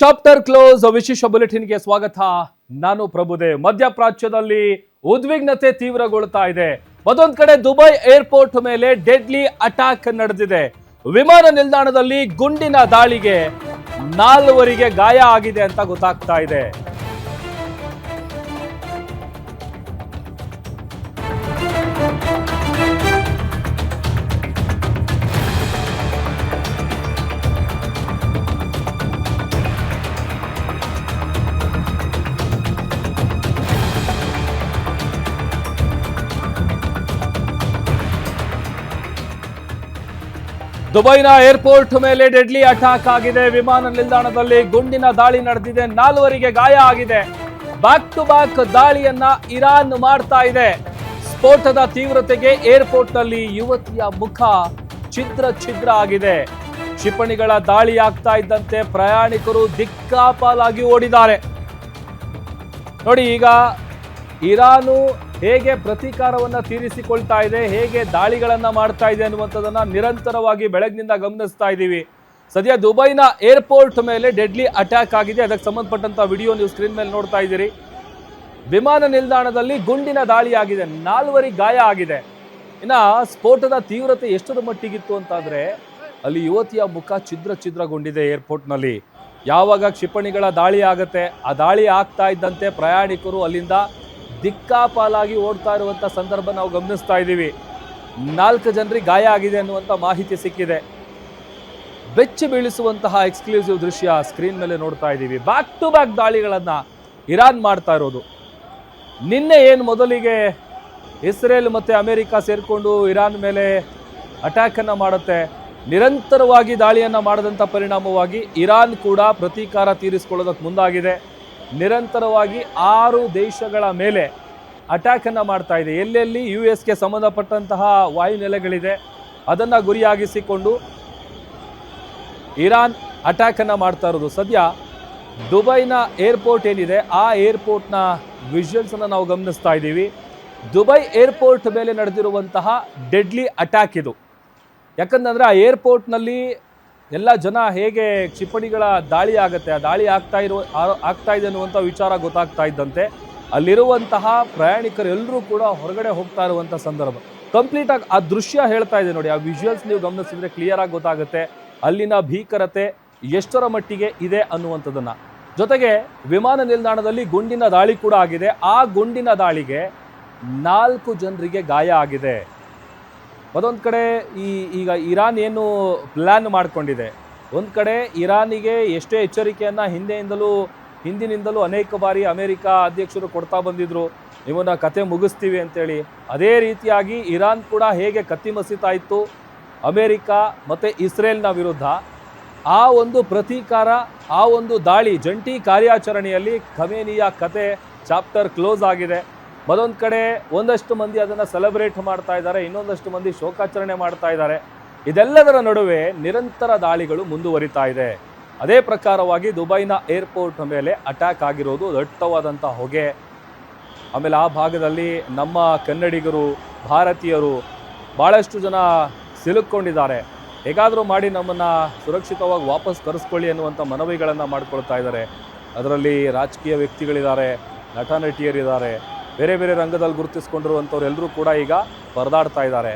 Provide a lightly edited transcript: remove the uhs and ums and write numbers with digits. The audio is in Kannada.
ಚಾಪ್ಟರ್ ಕ್ಲೋಸ್ ವಿಶೇಷ ಬುಲೆಟಿನ್ಗೆ ಸ್ವಾಗತ. ನಾನು ಪ್ರಭುದೇವ್. ಮಧ್ಯಪ್ರಾಚ್ಯದಲ್ಲಿ ಉದ್ವಿಗ್ನತೆ ತೀವ್ರಗೊಳ್ತಾ ಇದೆ. ಮತ್ತೊಂದು ಕಡೆ ದುಬೈ ಏರ್ಪೋರ್ಟ್ ಮೇಲೆ ಡೆಡ್ಲಿ ಅಟ್ಯಾಕ್ ನಡೆದಿದೆ. ವಿಮಾನ ನಿಲ್ದಾಣದಲ್ಲಿ ಗುಂಡಿನ ದಾಳಿಗೆ 4 ಗಾಯ ಆಗಿದೆ ಅಂತ ಗೊತ್ತಾಗ್ತಾ ಇದೆ. ದುಬೈನ ಏರ್ಪೋರ್ಟ್ ಮೇಲೆ ಡೆಡ್ಲಿ ಅಟ್ಯಾಕ್ ಆಗಿದೆ. ವಿಮಾನ ನಿಲ್ದಾಣದಲ್ಲಿ ಗುಂಡಿನ ದಾಳಿ ನಡೆದಿದೆ. 4 ಗಾಯ ಆಗಿದೆ. ಬ್ಯಾಕ್ ಟು ಬ್ಯಾಕ್ ದಾಳಿಯನ್ನ ಇರಾನ್ ಮಾಡ್ತಾ ಇದೆ. ಸ್ಫೋಟದ ತೀವ್ರತೆಗೆ ಏರ್ಪೋರ್ಟ್ ನಲ್ಲಿ ಯುವತಿಯ ಮುಖ ಛಿದ್ರ ಆಗಿದೆ. ಕ್ಷಿಪಣಿಗಳ ದಾಳಿ ಆಗ್ತಾ ಇದ್ದಂತೆ ಪ್ರಯಾಣಿಕರು ದಿಕ್ಕಾಪಾಲಾಗಿ ಓಡಿದ್ದಾರೆ. ನೋಡಿ, ಈಗ ಇರಾನು ಹೇಗೆ ಪ್ರತೀಕಾರವನ್ನ ತೀರಿಸಿಕೊಳ್ತಾ ಇದೆ, ಹೇಗೆ ದಾಳಿಗಳನ್ನ ಮಾಡ್ತಾ ಇದೆ ಅನ್ನುವಂಥದ್ದನ್ನ ನಿರಂತರವಾಗಿ ಬೆಳಗ್ನಿಂದ ಗಮನಿಸ್ತಾ ಇದ್ದೀವಿ. ಸದ್ಯ ದುಬೈನ ಏರ್ಪೋರ್ಟ್ ಮೇಲೆ ಡೆಡ್ಲಿ ಅಟ್ಯಾಕ್ ಆಗಿದೆ. ಅದಕ್ಕೆ ಸಂಬಂಧಪಟ್ಟಂತ ವಿಡಿಯೋ ನೀವು ಸ್ಕ್ರೀನ್ ಮೇಲೆ ನೋಡ್ತಾ ಇದ್ದೀರಿ. ವಿಮಾನ ನಿಲ್ದಾಣದಲ್ಲಿ ಗುಂಡಿನ ದಾಳಿ ಆಗಿದೆ. 4 ಗಾಯ ಆಗಿದೆ. ಇನ್ನ ಸ್ಫೋಟದ ತೀವ್ರತೆ ಎಷ್ಟರ ಮಟ್ಟಿಗಿತ್ತು ಅಂತಂದ್ರೆ ಅಲ್ಲಿ ಯುವತಿಯ ಮುಖ ಛಿದ್ರಗೊಂಡಿದೆ. ಏರ್ಪೋರ್ಟ್ನಲ್ಲಿ ಯಾವಾಗ ಕ್ಷಿಪಣಿಗಳ ದಾಳಿ ಆಗುತ್ತೆ, ಆ ದಾಳಿ ಆಗ್ತಾ ಇದ್ದಂತೆ ಪ್ರಯಾಣಿಕರು ಅಲ್ಲಿಂದ ದಿಕ್ಕಾಪಾಲಾಗಿ ಓಡ್ತಾ ಇರುವಂತ ಸಂದರ್ಭ ನಾವು ಗಮನಿಸ್ತಾ ಇದ್ದೀವಿ. 4 ಜನರಿಗೆ ಗಾಯ ಆಗಿದೆ ಅನ್ನುವಂಥ ಮಾಹಿತಿ ಸಿಕ್ಕಿದೆ. ಬೆಚ್ಚಿ ಬೀಳಿಸುವಂತಹ ಎಕ್ಸ್ಕ್ಲೂಸಿವ್ ದೃಶ್ಯ ಸ್ಕ್ರೀನ್ ಮೇಲೆ ನೋಡ್ತಾ ಇದ್ದೀವಿ. ಬ್ಯಾಕ್ ಟು ಬ್ಯಾಕ್ ದಾಳಿಗಳನ್ನ ಇರಾನ್ ಮಾಡ್ತಾ ಇರೋದು. ನಿನ್ನೆ ಏನು ಮೊದಲಿಗೆ ಇಸ್ರೇಲ್ ಮತ್ತೆ ಅಮೆರಿಕ ಸೇರಿಕೊಂಡು ಇರಾನ್ ಮೇಲೆ ಅಟ್ಯಾಕ್ ಅನ್ನ ಮಾಡುತ್ತೆ, ನಿರಂತರವಾಗಿ ದಾಳಿಯನ್ನ ಮಾಡದಂತ ಪರಿಣಾಮವಾಗಿ ಇರಾನ್ ಕೂಡ ಪ್ರತೀಕಾರ ತೀರಿಸಿಕೊಳ್ಳೋದಕ್ಕೆ ಮುಂದಾಗಿದೆ. ನಿರಂತರವಾಗಿ 6 ದೇಶಗಳ ಮೇಲೆ ಅಟ್ಯಾಕ್ ಅನ್ನ ಮಾಡ್ತಾ ಇದೆ. ಎಲ್ಲೆಲ್ಲಿ US ಸಂಬಂಧಪಟ್ಟಂತಹ ವಾಯುನೆಲೆಗಳಿದೆ ಅದನ್ನ ಗುರಿಯಾಗಿಸಿಕೊಂಡು ಇರಾನ್ ಅಟ್ಯಾಕ್ ಅನ್ನ ಮಾಡ್ತಾ ಇರೋದು. ಸದ್ಯ ದುಬೈನ ಏರ್ಪೋರ್ಟ್ ಏನಿದೆ, ಆ ಏರ್ಪೋರ್ಟ್ನ ವಿಜುವಲ್ಸ್ ಅನ್ನ ನಾವು ಗಮನಿಸ್ತಾ ಇದ್ದೀವಿ. ದುಬೈ ಏರ್ಪೋರ್ಟ್ ಮೇಲೆ ನಡೆದಿರುವಂತಹ ಡೆಡ್ಲಿ ಅಟ್ಯಾಕ್ ಇದು. ಯಾಕಂತಂದ್ರೆ ಆ ಏರ್ಪೋರ್ಟ್ನಲ್ಲಿ ಎಲ್ಲ ಜನ ಹೇಗೆ ಕ್ಷಿಪಣಿಗಳ ದಾಳಿ ಆಗುತ್ತೆ, ಆ ದಾಳಿ ಆಗ್ತಾ ಇದೆ ಅನ್ನುವಂಥ ವಿಚಾರ ಗೊತ್ತಾಗ್ತಾ ಇದ್ದಂತೆ ಅಲ್ಲಿರುವಂತಹ ಪ್ರಯಾಣಿಕರು ಎಲ್ಲರೂ ಕೂಡ ಹೊರಗಡೆ ಹೋಗ್ತಾ ಇರುವಂಥ ಸಂದರ್ಭ ಕಂಪ್ಲೀಟ್ ಆಗಿ ಆ ದೃಶ್ಯ ಹೇಳ್ತಾ ಇದೆ. ನೋಡಿ, ಆ ವಿಜುವಲ್ಸ್ ನೀವು ಗಮನಿಸಿದ್ರೆ ಕ್ಲಿಯರ್ ಆಗಿ ಗೊತ್ತಾಗುತ್ತೆ ಅಲ್ಲಿನ ಭೀಕರತೆ ಎಷ್ಟರ ಮಟ್ಟಿಗೆ ಇದೆ ಅನ್ನುವಂಥದ್ದನ್ನ. ಜೊತೆಗೆ ವಿಮಾನ ನಿಲ್ದಾಣದಲ್ಲಿ ಗುಂಡಿನ ದಾಳಿ ಕೂಡ ಆಗಿದೆ. ಆ ಗುಂಡಿನ ದಾಳಿಗೆ 4 ಜನರಿಗೆ ಗಾಯ ಆಗಿದೆ. ಮತ್ತೊಂದು ಕಡೆ ಈಗ ಇರಾನ್ ಏನು ಪ್ಲ್ಯಾನ್ ಮಾಡಿಕೊಂಡಿದೆ, ಒಂದು ಕಡೆ ಇರಾನಿಗೆ ಎಷ್ಟೇ ಎಚ್ಚರಿಕೆಯನ್ನು ಹಿಂದಿನಿಂದಲೂ ಅನೇಕ ಬಾರಿ ಅಮೆರಿಕ ಅಧ್ಯಕ್ಷರು ಕೊಡ್ತಾ ಬಂದಿದ್ರು, ಇವನ್ನ ಕತೆ ಮುಗಿಸ್ತೀವಿ ಅಂತೇಳಿ. ಅದೇ ರೀತಿಯಾಗಿ ಇರಾನ್ ಕೂಡ ಹೇಗೆ ಕತ್ತಿ ಮಸೀತಾ ಇತ್ತು ಅಮೆರಿಕ ಮತ್ತು ಇಸ್ರೇಲ್ನ ವಿರುದ್ಧ, ಆ ಒಂದು ಪ್ರತೀಕಾರ, ಆ ಒಂದು ದಾಳಿ, ಜಂಟಿ ಕಾರ್ಯಾಚರಣೆಯಲ್ಲಿ ಖಮೇನಿಯ ಕತೆ ಚಾಪ್ಟರ್ ಕ್ಲೋಸ್ ಆಗಿದೆ. ಮತ್ತೊಂದು ಕಡೆ ಒಂದಷ್ಟು ಮಂದಿ ಅದನ್ನು ಸೆಲೆಬ್ರೇಟ್ ಮಾಡ್ತಾ ಇದ್ದಾರೆ, ಇನ್ನೊಂದಷ್ಟು ಮಂದಿ ಶೋಕಾಚರಣೆ ಮಾಡ್ತಾ ಇದ್ದಾರೆ. ಇದೆಲ್ಲದರ ನಡುವೆ ನಿರಂತರ ದಾಳಿಗಳು ಮುಂದುವರಿತಾ ಇದೆ. ಅದೇ ಪ್ರಕಾರವಾಗಿ ದುಬೈನ ಏರ್ಪೋರ್ಟ್ ಮೇಲೆ ಅಟ್ಯಾಕ್ ಆಗಿರೋದು. ದಟ್ಟವಾದಂಥ ಹೊಗೆ, ಆಮೇಲೆ ಆ ಭಾಗದಲ್ಲಿ ನಮ್ಮ ಕನ್ನಡಿಗರು, ಭಾರತೀಯರು ಭಾಳಷ್ಟು ಜನ ಸಿಲುಕೊಂಡಿದ್ದಾರೆ. ಹೇಗಾದರೂ ಮಾಡಿ ನಮ್ಮನ್ನು ಸುರಕ್ಷಿತವಾಗಿ ವಾಪಸ್ ಕರೆಸ್ಕೊಳ್ಳಿ ಅನ್ನುವಂಥ ಮನವಿಗಳನ್ನು ಮಾಡ್ಕೊಳ್ತಾ ಇದ್ದಾರೆ. ಅದರಲ್ಲಿ ರಾಜಕೀಯ ವ್ಯಕ್ತಿಗಳಿದ್ದಾರೆ, ನಟ ನಟಿಯರಿದ್ದಾರೆ, ಬೇರೆ ಬೇರೆ ರಂಗದಲ್ಲಿ ಗುರುತಿಸ್ಕೊಂಡಿರುವಂಥವ್ರು ಎಲ್ಲರೂ ಕೂಡ ಈಗ ಪರದಾಡ್ತಾ ಇದ್ದಾರೆ.